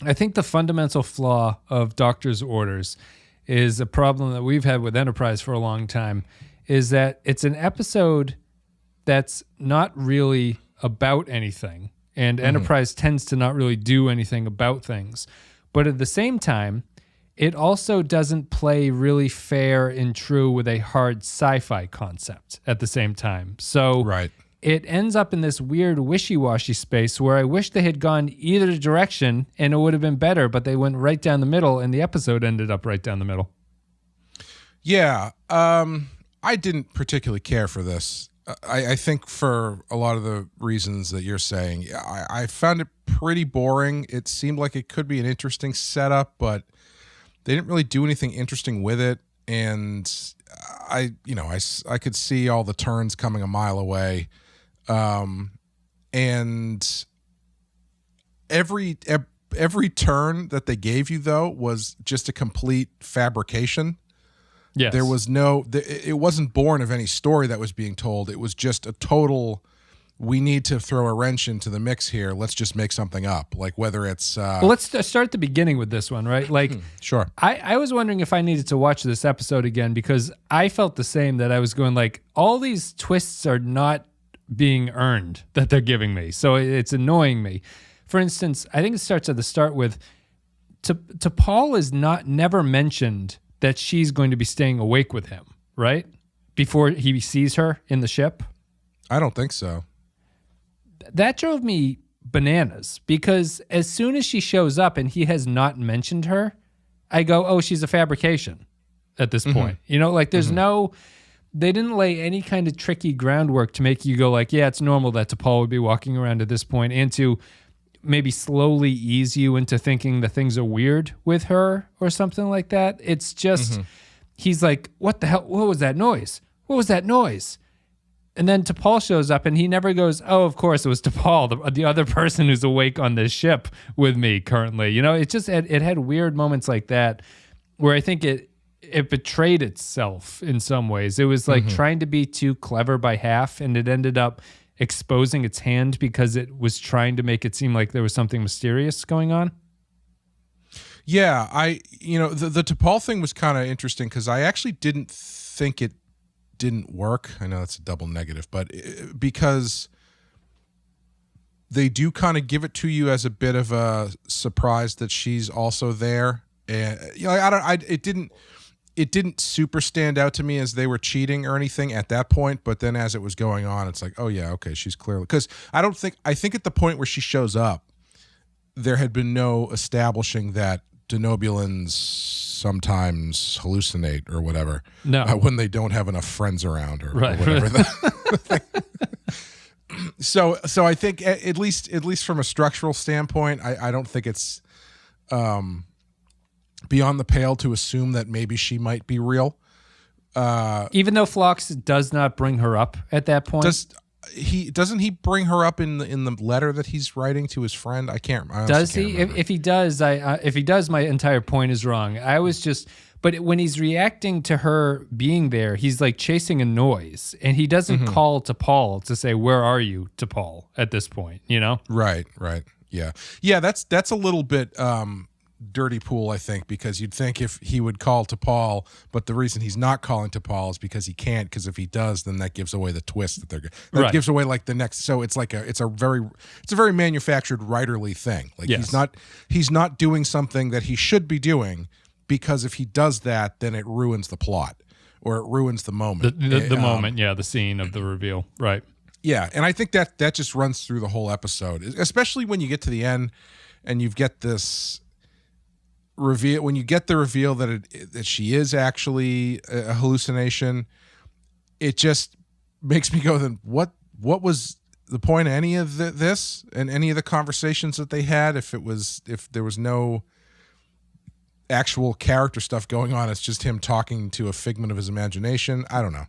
I think the fundamental flaw of Doctor's Orders is a problem that we've had with Enterprise for a long time, is that it's an episode that's not really about anything, and Enterprise tends to not really do anything about things. But at the same time, it also doesn't play really fair and true with a hard sci-fi concept at the same time. So it ends up in this weird wishy-washy space where I wish they had gone either direction and it would have been better, but they went right down the middle and the episode ended up right down the middle. Yeah. I didn't particularly care for this. I think for a lot of the reasons that you're saying, I found it pretty boring. It seemed like it could be an interesting setup, but they didn't really do anything interesting with it. And I could see all the turns coming a mile away. And every turn that they gave you, though, was just a complete fabrication. Yes. There was it wasn't born of any story that was being told. It was just a total, we need to throw a wrench into the mix here. Let's just make something up. Like whether it's... well, let's start at the beginning with this one, right? Like, sure. I was wondering if I needed to watch this episode again because I felt the same, that I was going like, all these twists are not being earned that they're giving me. So it's annoying me. For instance, I think it starts at the start with, T'Pol is never mentioned that she's going to be staying awake with him, right? Before he sees her in the ship. I don't think so. That drove me bananas because as soon as she shows up and he has not mentioned her, I go, oh, she's a fabrication at this point. You know, like there's they didn't lay any kind of tricky groundwork to make you go like, yeah, it's normal that T'Pol would be walking around at this point, and to maybe slowly ease you into thinking that things are weird with her or something like that. It's just, he's like, what the hell? What was that noise? What was that noise? And then T'Pol shows up and he never goes, oh, of course it was T'Pol, the other person who's awake on this ship with me currently. You know, it just, it had weird moments like that where I think it betrayed itself in some ways. It was like trying to be too clever by half, and it ended up exposing its hand because it was trying to make it seem like there was something mysterious going on. Yeah, the T'Pol thing was kind of interesting because I actually didn't think it didn't work. I know that's a double negative, but because they do kind of give it to you as a bit of a surprise that she's also there, and it didn't super stand out to me as they were cheating or anything at that point, but then as it was going on, it's like, oh yeah, okay, she's clearly, because I think at the point where she shows up, there had been no establishing that Denobulans sometimes hallucinate or whatever. No. When they don't have enough friends around or whatever. So I think at least from a structural standpoint, I don't think it's beyond the pale to assume that maybe she might be real. Even though Phlox does not bring her up at that point. Doesn't he bring her up in the letter that he's writing to his friend? I can't. Does he? If he does, my entire point is wrong. But when he's reacting to her being there, he's like chasing a noise, and he doesn't call T'Pol to say, "Where are you, T'Pol?" At this point, you know. Right. Yeah. That's a little bit dirty pool, I think, because you'd think if he would call T'Pol, but the reason he's not calling T'Pol is because he can't, because if he does, then that gives away the twist that gives away like the next. So it's like it's a very manufactured writerly thing. Like he's not doing something that he should be doing, because if he does that, then it ruins the plot or it ruins the moment. The moment, the scene of the reveal, right? Yeah, and I think that just runs through the whole episode, especially when you get to the end and you get this reveal. When you get the reveal that she is actually a hallucination, it just makes me go, then what was the point of any of this and any of the conversations that they had if there was no actual character stuff going on? It's just him talking to a figment of his imagination. I don't know.